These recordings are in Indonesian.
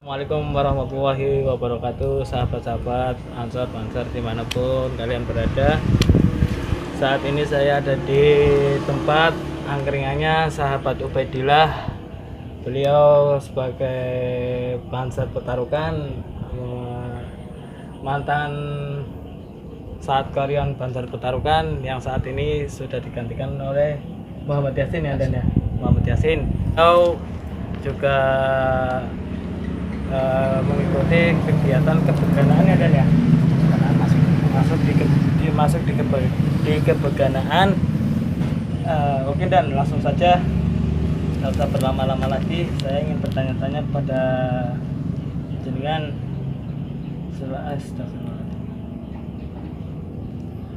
Assalamualaikum warahmatullahi wabarakatuh, sahabat-sahabat Ansor dimanapun kalian berada. Saat ini saya ada di tempat angkringannya sahabat Ubaidillah. Beliau sebagai Bansar Petarukan, mantan saat karyawan Bansar Petarukan yang saat ini sudah digantikan oleh Muhammad Yasin ya Dan ya. Muhammad Yasin. Beliau juga mengikuti kegiatan kebeganaan ya Dan ya. Masuk di kebeganaan. Oke Dan, langsung saja, tidak usah berlama-lama lagi. Saya ingin bertanya-tanya kepada jenengan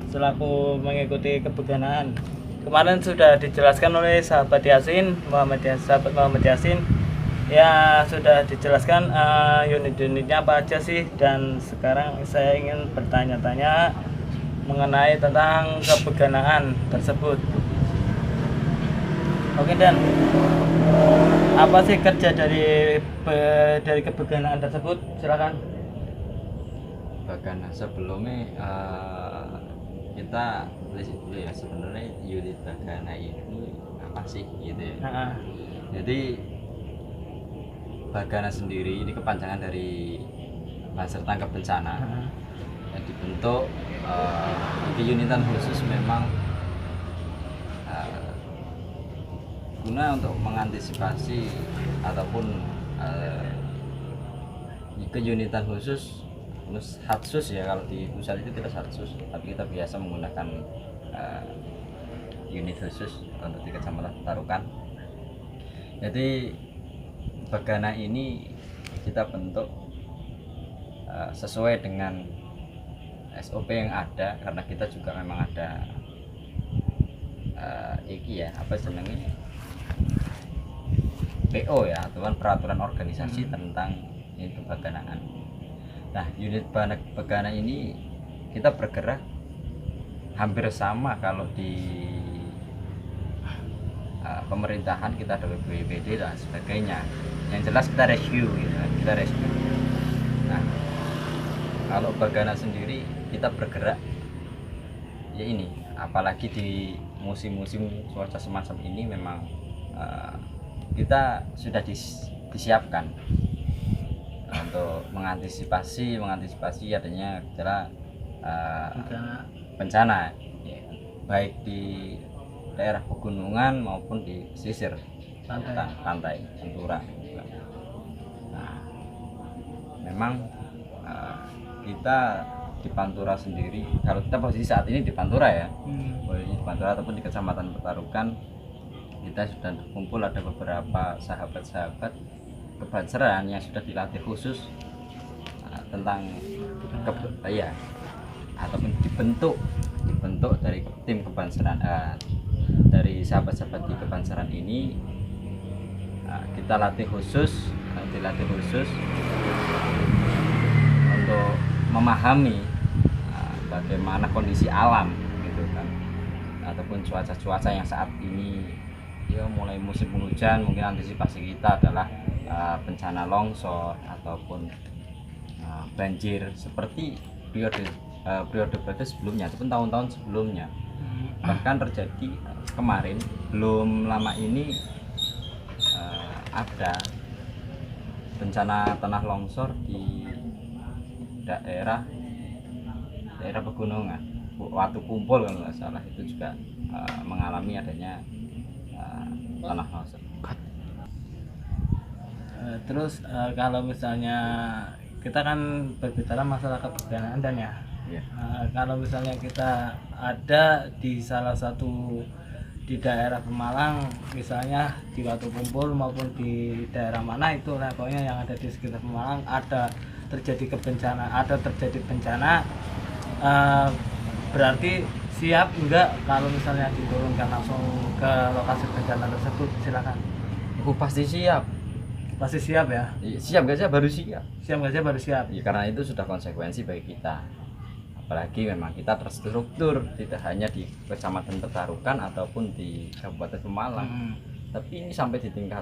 selaku mengikuti kebeganaan. Kemarin sudah dijelaskan oleh sahabat Muhammad Yasin ya, sudah dijelaskan unit-unitnya apa aja sih. Dan sekarang saya ingin bertanya-tanya mengenai tentang kebeganaan tersebut. Oke Dan, apa sih kerja dari kebeganaan tersebut? Silakan. Bagana sebelumnya kita tulis dulu ya, sebenarnya unit Bagana ini apa sih gitu ya. Jadi Bagana sendiri ini kepanjangan dari Bansar Tanggap Bencana yang dibentuk keunitan khusus memang guna untuk mengantisipasi ataupun keunitan khusus Satsus ya, kalau di pusat itu kita Satsus, tapi kita biasa menggunakan unit khusus untuk di Kecamatan Petarukan. Jadi Bagana ini kita bentuk sesuai dengan SOP yang ada, karena kita juga memang ada PO ya, atau peraturan organisasi tentang ini kebaganaan. Nah, unit Bagana ini kita bergerak hampir sama kalau di pemerintahan kita ada BPBD dan sebagainya. Yang jelas kita rescue gitu, kita rescue. Nah, kalau Bagana sendiri kita bergerak ya ini, apalagi di musim-musim cuaca semacam ini memang kita sudah disiapkan untuk mengantisipasi adanya bencana ya, baik di daerah pegunungan maupun di pesisir pantai Pantura. Nah, memang kita di Pantura sendiri, kalau kita posisi saat ini di Pantura ya, di Pantura ataupun di Kecamatan Petarukan, kita sudah kumpul ada beberapa sahabat-sahabat kebansaran yang sudah dilatih khusus tentang ataupun dibentuk dari tim kebansaran. Dari sahabat-sahabat di kebansaran ini kita dilatih khusus untuk memahami bagaimana kondisi alam gitu kan, ataupun cuaca yang saat ini ya mulai musim penghujan. Mungkin antisipasi kita adalah bencana longsor ataupun banjir seperti periode sebelumnya ataupun tahun-tahun sebelumnya. Bahkan terjadi kemarin belum lama ini ada bencana tanah longsor di daerah pegunungan, Watu Kumpul kalau nggak salah, itu juga mengalami adanya tanah longsor. Terus kalau misalnya kita kan berbicara masalah kebeganaan Dan ya. Kalau misalnya kita ada di salah satu di daerah Pemalang, misalnya di Watu Kumpul maupun di daerah mana itu lah, pokoknya yang ada di sekitar Pemalang ada terjadi bencana, berarti siap enggak kalau misalnya diturunkan langsung ke lokasi bencana tersebut? Silakan. Pasti siap. Pasti siap ya? Siap gak sih baru siap. Siap gak sih baru siap. Ya, karena itu sudah konsekuensi bagi kita. Apalagi memang kita terstruktur tidak hanya di Kecamatan Petarukan ataupun di Kabupaten Pemalang, tapi ini sampai di tingkat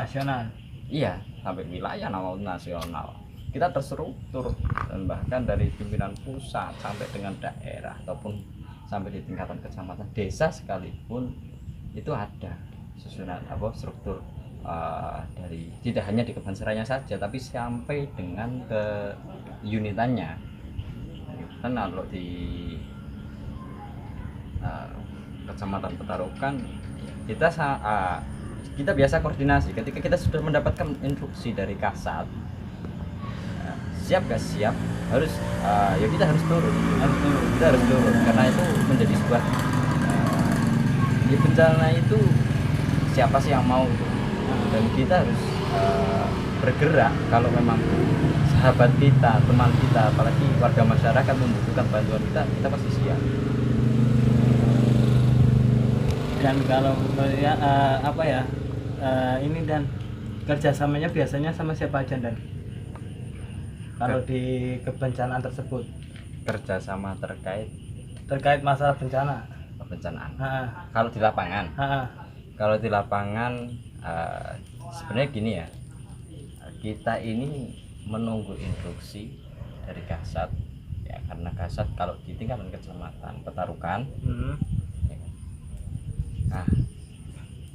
nasional. iya sampai wilayah maupun nasional kita terstruktur, dan bahkan dari pimpinan pusat sampai dengan daerah ataupun sampai di tingkatan kecamatan, desa sekalipun itu ada susunan struktur dari tidak hanya di Kebanseranya saja tapi sampai dengan ke unitannya. Kan kalau di Kecamatan Petarukan kita biasa koordinasi ketika kita sudah mendapatkan instruksi dari Kasat, siap gak siap harus ya kita harus turun, kita harus turun karena itu menjadi sebuah di bencana itu siapa sih yang mau itu, dan kita harus bergerak kalau memang sahabat kita, teman kita, apalagi warga masyarakat membutuhkan bantuan kita pasti siap. Dan kalau ya ini dan kerjasamanya biasanya sama siapa aja dan kalau di kebencanaan tersebut, Kerjasama terkait masalah bencana kebencanaan. ha, Kalau di lapangan, ha, kalau di lapangan sebenarnya gini ya, kita ini menunggu instruksi dari Kasat ya, karena Kasat kalau di tingkatan kecamatan Petarukan. Nah,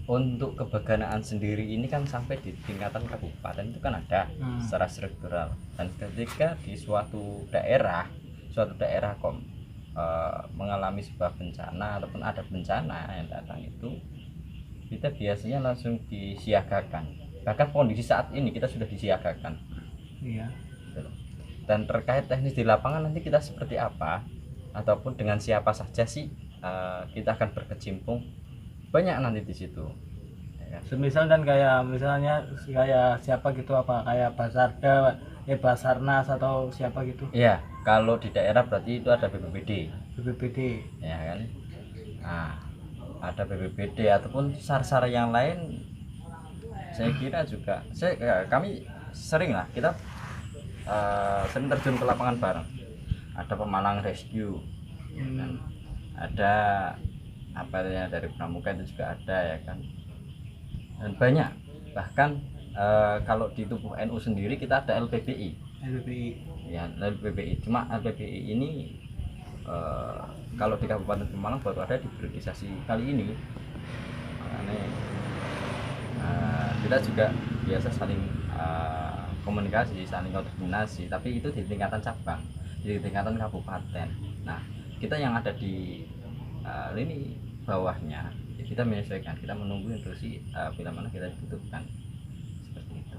untuk kebaganaan sendiri ini kan sampai di tingkatan kabupaten itu kan ada secara struktural, dan ketika di suatu daerah mengalami sebuah bencana ataupun ada bencana yang datang itu, kita biasanya langsung disiagakan. Bahkan kondisi saat ini kita sudah disiagakan. iya. Dan terkait teknis di lapangan nanti kita seperti apa ataupun dengan siapa saja sih kita akan berkecimpung, banyak nanti di situ. Semisal dan kayak misalnya kayak siapa gitu, apa kayak Basarnas atau siapa gitu. Iya, kalau di daerah berarti itu ada BPBD, ya kan. Nah, ada BPBD ataupun sar-sar yang lain. Saya kira juga kami sering lah kita sering terjun ke lapangan bareng. Ada Pemalang Rescue, dan ada dari Pramuka itu juga ada ya kan, dan banyak. Bahkan kalau di tubuh NU sendiri kita ada LPBI ya, LPBI. Cuma LPBI ini kalau di Kabupaten Pemalang baru ada di periodisasi kali ini. Makanya kita juga biasa saling komunikasi, saling koordinasi, tapi itu di tingkatan cabang, di tingkatan kabupaten. Nah, kita yang ada di ini bawahnya ya, kita menyesuaikan, kita menunggu instruksi bila mana kita dibutuhkan, seperti itu.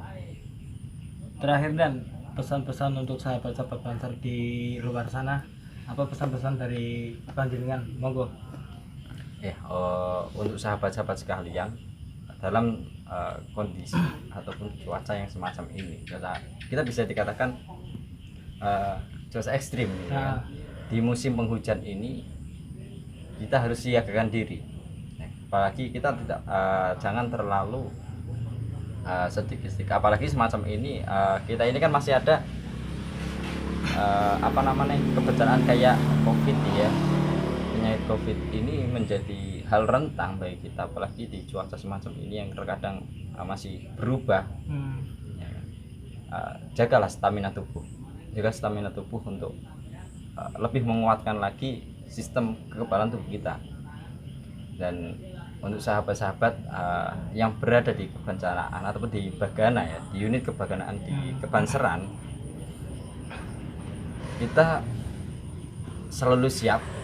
Terakhir dan pesan-pesan untuk sahabat-sahabat Banser di luar sana, apa pesan-pesan dari panjenengan, monggo. Untuk sahabat-sahabat sekalian, dalam kondisi ataupun cuaca yang semacam ini, kita bisa dikatakan cuaca ekstrim ya. Di musim penghujan ini kita harus siagakan diri, apalagi kita tidak jangan terlalu sedikit, apalagi semacam ini. Kita ini kan masih ada kebencanaan kayak COVID ya. Penyakit COVID ini menjadi hal rentang bagi kita, apalagi di cuaca semacam ini yang terkadang masih berubah. Jagalah stamina tubuh untuk lebih menguatkan lagi sistem kekebalan tubuh kita. Dan untuk sahabat-sahabat yang berada di kebencanaan ataupun di Bagana ya, di unit kebaganaan di Kebanseran, kita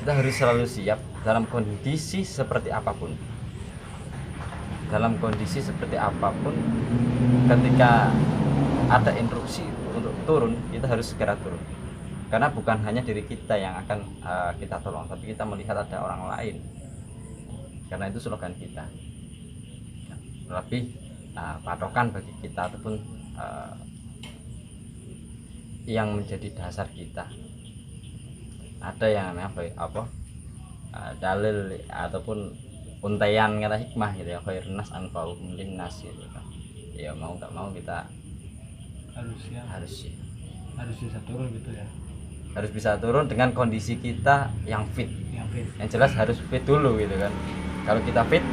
harus selalu siap dalam kondisi seperti apapun. Ketika ada instruksi untuk turun, kita harus segera turun. Karena bukan hanya diri kita yang akan kita tolong, tapi kita melihat ada orang lain. Karena itu slogan kita. Lebih patokan bagi kita ataupun yang menjadi dasar kita. Ada yang dalil ataupun untaian kata hikmah gitu ya, khairun nas anfa'uhum linnas gitu kan. Ya mau nggak mau kita harus bisa turun gitu ya. Harus bisa turun dengan kondisi kita yang fit. Yang jelas harus fit dulu gitu kan. Kalau kita fit,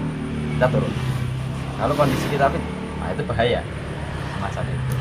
kita turun. Kalau kondisi kita fit, nah itu bahaya. semacam itu.